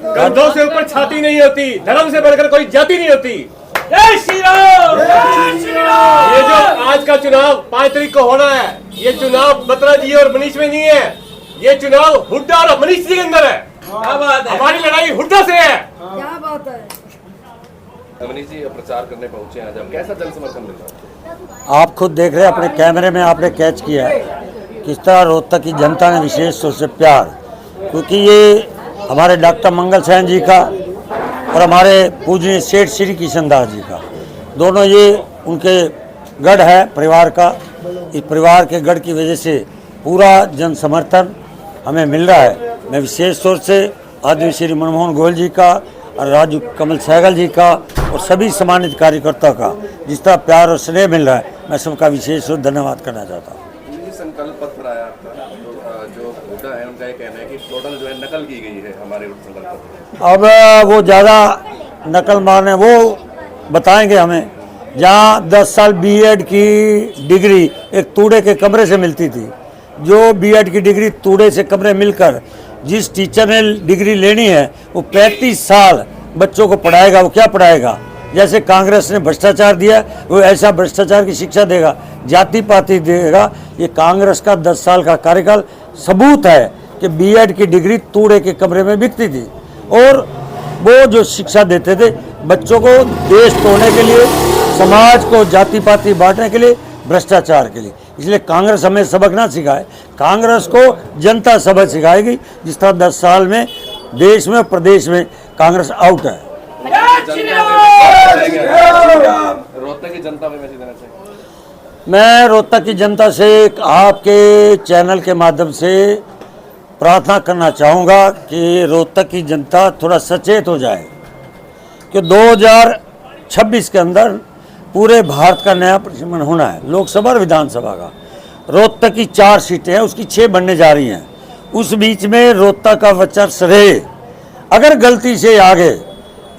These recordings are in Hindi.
कंधों से ऊपर छाती नहीं होती, धर्म से बढ़कर कोई जाति नहीं होती। जय श्री राम। ये जो आज का चुनाव 5 तारीख को होना है, ये चुनाव बत्रा जी और मनीष में नहीं है, ये चुनाव हुड्डा और मनीष जी के अंदर है। क्या बात है, हमारी लड़ाई हुड्डा से है। क्या बात है। मनीष जी प्रचार करने पहुंचे हैं, जब कैसा जन समर्थन मिल रहा है? आप खुद देख रहे हैं, अपने कैमरे में आपने कैच किया है किस तरह रोहतक की जनता ने विशेष तौर से प्यार, क्योंकि ये हमारे डॉक्टर मंगल सैन जी का और हमारे पूजनीय सेठ श्री किशन दास जी का, दोनों ये उनके गढ़ है परिवार का। इस परिवार के गढ़ की वजह से पूरा जन समर्थन हमें मिल रहा है। मैं विशेष तौर से आदरणीय श्री मनमोहन गोयल जी का और राजू कमल सहगल जी का और सभी सम्मानित कार्यकर्ताओं का जिस तरह प्यार और स्नेह मिल रहा है, मैं सबका विशेष रूप धन्यवाद करना चाहता हूँ। संकल्प पत्र आया आपका, जो हुड्डा है उनका ये कहना है कि टोटल जो है नकल की गई है हमारे संकल्प पत्र। अब वो ज़्यादा नकल मारने वो बताएंगे हमें। जहाँ 10 साल बीएड की डिग्री एक तूड़े के कमरे से मिलती थी, जो बीएड की डिग्री तूड़े से कमरे मिलकर जिस टीचर ने डिग्री लेनी है वो 35 साल बच्चों को पढ़ाएगा, वो क्या पढ़ाएगा? जैसे कांग्रेस ने भ्रष्टाचार दिया, वो ऐसा भ्रष्टाचार की शिक्षा देगा, जाति पाति देगा। ये कांग्रेस का 10 साल का कार्यकाल सबूत है कि बीएड की डिग्री तूड़े के कमरे में बिकती थी और वो जो शिक्षा देते थे बच्चों को देश तोड़ने के लिए, समाज को जाति पाति बांटने के लिए, भ्रष्टाचार के लिए। इसलिए कांग्रेस हमें सबक ना सिखाए, कांग्रेस को जनता सबक सिखाएगी। जिस तरह 10 साल में देश में प्रदेश में कांग्रेस आउट है। रोहतक की जनता में मैसेज देना चाहिए। मैं रोहतक की जनता से आपके चैनल के माध्यम से प्रार्थना करना चाहूँगा कि रोहतक की जनता थोड़ा सचेत हो जाए कि 2026 के अंदर पूरे भारत का नया प्रचलन होना है, लोकसभा और विधानसभा का। रोहतक की 4 सीटें हैं, उसकी 6 बनने जा रही हैं। उस बीच में रोहतक का वर्चस्व रहे। अगर गलती से आगे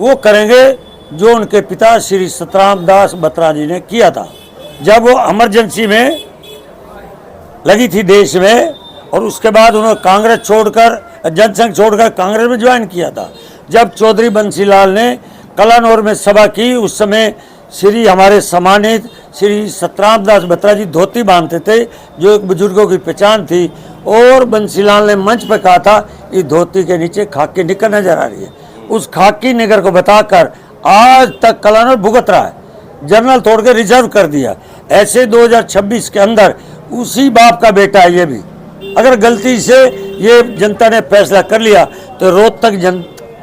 वो करेंगे जो उनके पिता श्री सतराम दास बत्रा जी ने किया था, जब वो इमरजेंसी में लगी थी देश में, और उसके बाद उन्होंने कांग्रेस छोड़कर, जनसंघ छोड़कर कांग्रेस में ज्वाइन किया था। जब चौधरी बंसीलाल ने कलानौर में सभा की, उस समय श्री हमारे सम्मानित श्री सतराम दास बत्रा जी धोती बांधते थे, जो एक बुजुर्गों की पहचान थी, और बंसीलाल ने मंच पर कहा था इस धोती के नीचे खाकी निकर नजर आ रही है। उस खाकी निकर को बताकर आज तक कलानौर भुगत रहा है, जनरल तोड़ के रिजर्व कर दिया। ऐसे 2026 के अंदर उसी बाप का बेटा है ये भी। अगर गलती से ये जनता ने फैसला कर लिया तो रोहतक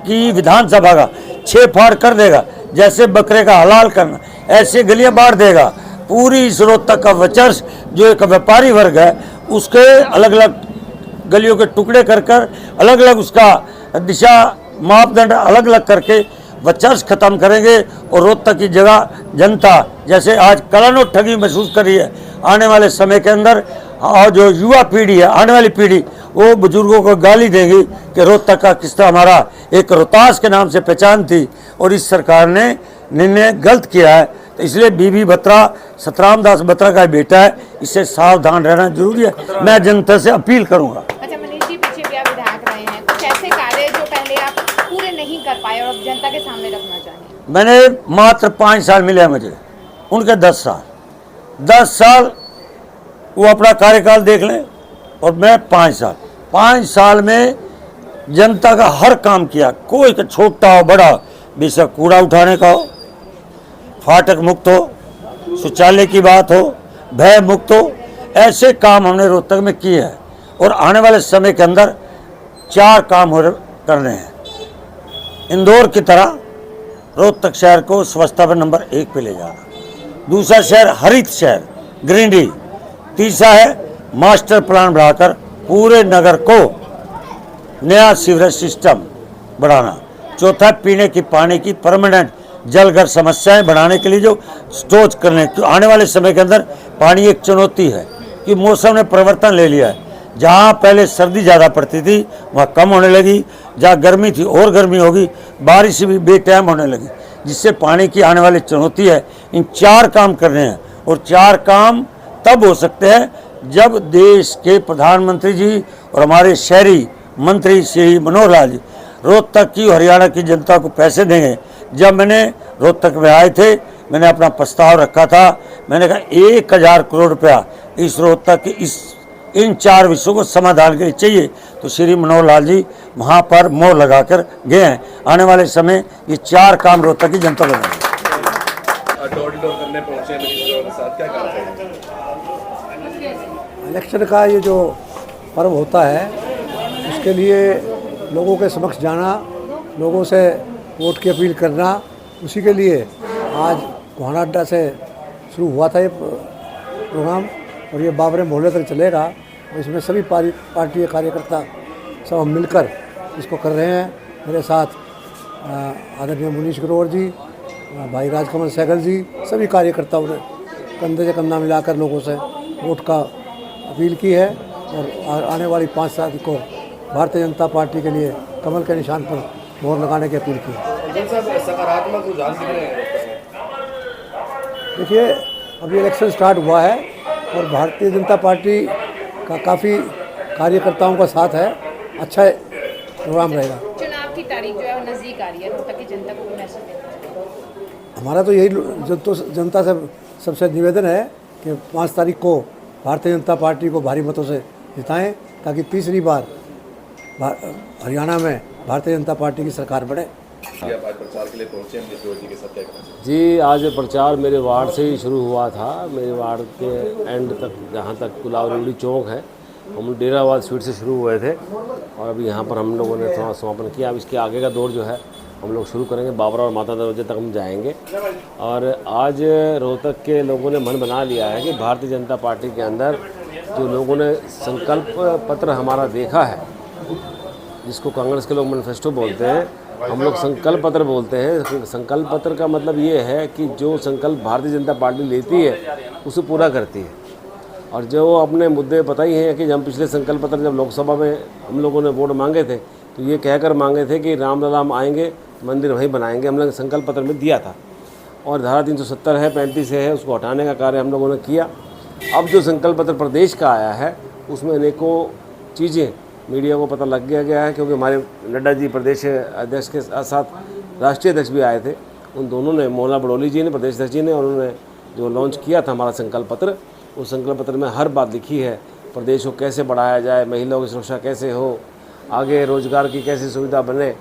की विधानसभा का 6 फाड़ कर देगा, जैसे बकरे का हलाल करना, ऐसे गलियां बांट देगा। पूरी इस रोहतक का वर्चस्व जो एक व्यापारी वर्ग है उसके अलग अलग गलियों के टुकड़े कर कर, अलग अलग उसका दिशा मापदंड अलग अलग करके वर्चस्व खत्म करेंगे। और रोहतक की जगह जनता जैसे आज कलानौर ठगी महसूस कर रही है, आने वाले समय के अंदर और जो युवा पीढ़ी है, आने वाली पीढ़ी, वो बुजुर्गों को गाली देगी कि रोहतक का किस तरह हमारा एक रोहतास के नाम से पहचान थी और इस सरकार ने निर्णय गलत किया है। तो इसलिए बीबी बत्रा सतराम दास बत्रा का बेटा है, इससे सावधान रहना जरूरी है। मैं जनता से अपील करूँगा। अच्छा मनीष जी, पीछे भी आप विधायक रहे हैं, कुछ ऐसे कार्य जो पहले आप पूरे नहीं कर पाए और अब जनता के सामने रखना चाहिए? मैंने मात्र 5 साल मिले हैं मुझे, उनके 10 साल वो अपना कार्यकाल देख लें और मैं 5 साल में जनता का हर काम किया। कोई छोटा हो बड़ा, बेशक कूड़ा उठाने का हो, फाटक मुक्त हो, शौचालय की बात हो, भय मुक्त हो, ऐसे काम हमने रोहतक में किए हैं। और आने वाले समय के अंदर 4 काम करने हैं। इंदौर की तरह रोहतक शहर को स्वच्छता पर नंबर 1 पे ले जाना, दूसरा शहर हरित शहर ग्रीनरी, तीसरा है मास्टर प्लान बढ़ाकर पूरे नगर को नया सीवरेज सिस्टम बढ़ाना, चौथा पीने की पानी की परमानेंट जलघर समस्याएं बढ़ाने के लिए जो स्टोर करने, आने वाले समय के अंदर पानी एक चुनौती है कि मौसम ने परिवर्तन ले लिया है। जहाँ पहले सर्दी ज़्यादा पड़ती थी वहाँ कम होने लगी, जहाँ गर्मी थी और गर्मी होगी, बारिश भी बेटाइम होने लगी, जिससे पानी की आने वाली चुनौती है। इन 4 काम करने हैं और 4 काम तब हो सकते हैं जब देश के प्रधानमंत्री जी और हमारे शहरी मंत्री श्री मनोहर लाल जी रोहतक की हरियाणा की जनता को पैसे देंगे। जब मैंने रोहतक में आए थे, मैंने अपना प्रस्ताव रखा था, मैंने कहा 1000 करोड़ रुपया इस रोहतक की इन 4 विषयों को समाधान के लिए चाहिए। तो श्री मनोहर लाल जी वहाँ पर मोहर लगाकर गए हैं। आने वाले समय ये 4 काम रोहतक की जनता करेंगे। डोर टू डोर करने पहुंचे मनीष ग्रोवर के साथ, क्या कहना चाहिए? इलेक्शन का ये जो पर्व होता है, उसके लिए लोगों के समक्ष जाना, लोगों से वोट की अपील करना, उसी के लिए आज गोहाना अड्डा से शुरू हुआ था ये प्रोग्राम और ये बाबरे मोहल्ले तक चलेगा। और इसमें सभी पार्टी के कार्यकर्ता सब हम मिलकर इसको कर रहे हैं। मेरे साथ आदरणीय मनीष ग्रोवर जी, भाई राजकमल सहगल जी, सभी कार्यकर्ताओं ने कंधे से कंधा मिलाकर लोगों से वोट का अपील की है और आने वाली 5 तारीख को भारतीय जनता पार्टी के लिए कमल के निशान पर मोहर लगाने की अपील की है। सकारात्मक रुझान दिख रहे हैं। देखिए, अभी इलेक्शन स्टार्ट हुआ है और भारतीय जनता पार्टी का काफ़ी कार्यकर्ताओं का साथ है। अच्छा प्रोग्राम रहेगा। चुनाव की तारीख जो है वो नजदीक आ रही है, रोहतक की जनता को भी मैसेज देना। हमारा तो यही जनता से सबसे निवेदन है कि 5 तारीख को भारतीय जनता पार्टी को भारी मतों से जिताएं, ताकि तीसरी बार हरियाणा में भारतीय जनता पार्टी की सरकार बने। आप आज प्रचार के लिए पहुंचे मनीष ग्रोवर जी के साथ, क्या कहना चाहिए? जी, आज प्रचार मेरे वार्ड से ही शुरू हुआ था। मेरे वार्ड के एंड तक, जहाँ तक गुलाब रेवड़ी चौक है, हम डेरावाद स्वीट से शुरू हुए थे और अभी यहाँ पर हम लोगों ने थोड़ा समापन किया। अब इसके आगे का दौर जो है हम लोग शुरू करेंगे, बाबरा और माता दरवाजे तक हम जाएंगे। और आज रोहतक के लोगों ने मन बना लिया है कि भारतीय जनता पार्टी के अंदर जो लोगों ने संकल्प पत्र हमारा देखा है, जिसको कांग्रेस के लोग मैनिफेस्टो बोलते हैं, हम लोग संकल्प पत्र बोलते हैं। संकल्प पत्र का मतलब ये है कि जो संकल्प भारतीय जनता पार्टी लेती है उसे पूरा करती है। और जो अपने मुद्दे पता ही हैं कि जब पिछले संकल्प पत्र जब लोकसभा में हम लोगों ने वोट मांगे थे तो ये कहकर मांगे थे कि राम ललाम आएंगे, मंदिर वहीं बनाएंगे, हम लोग संकल्प पत्र में दिया था। और धारा 370 है, 35 है, उसको हटाने का कार्य हम लोगों ने किया। अब जो संकल्प पत्र प्रदेश का आया है उसमें अनेकों चीज़ें मीडिया को पता लग गया है, क्योंकि हमारे नड्डा जी प्रदेश अध्यक्ष के साथ राष्ट्रीय अध्यक्ष भी आए थे। उन दोनों ने, मोहल्ला बड़ोली जी ने, प्रदेश अध्यक्ष जी ने, उन्होंने जो लॉन्च किया था हमारा संकल्प पत्र, उस संकल्प पत्र में हर बात लिखी है। प्रदेश को कैसे बढ़ाया जाए, महिलाओं की सुरक्षा कैसे हो, आगे रोजगार की कैसे सुविधा बने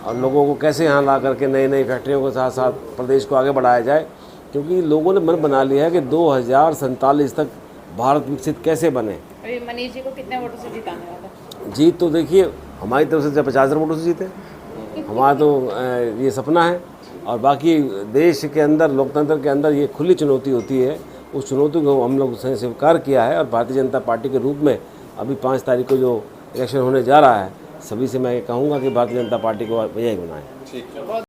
और लोगों को कैसे यहाँ ला करके नई नई फैक्ट्रियों के साथ साथ प्रदेश को आगे बढ़ाया जाए। क्योंकि लोगों ने मन बना लिया है कि 2047 तक भारत विकसित कैसे बने। अभी मनीष जी को कितने वोटों से जिताने वाला? जीत तो देखिए हमारी तरफ से 50,000 वोटों से जीते, हमारा तो ये सपना है। और बाकी देश के अंदर, लोकतंत्र के अंदर ये खुली चुनौती होती है, उस चुनौती को हम लोग से स्वीकार किया है। और भारतीय जनता पार्टी के रूप में अभी 5 तारीख को जो इलेक्शन होने जा रहा है, सभी से मैं कहूँगा कि भारतीय जनता पार्टी को यही बनाएं।